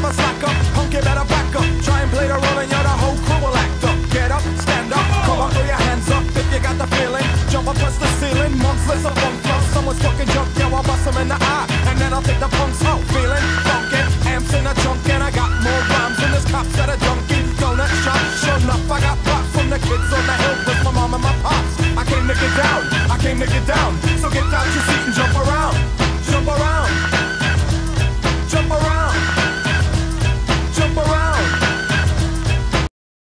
a slacker. Punk, you better back up. Try and play the role and you're the whole crew will act up. Get up, stand up, come on, throw your hands up if you got the feeling. Jump up, touch the ceiling, months of funk flow. Someone's fucking junk, yo, I'll bust them in the eye. And then I'll take the punks out, feeling funky. Amps in a trunk and I got more rhymes than this cops at a Dunkin' Donut shop. Sure enough, I got props from the kids on the hill with my mom and my pops. I came to get down, I came to get down. So get out your seat and jump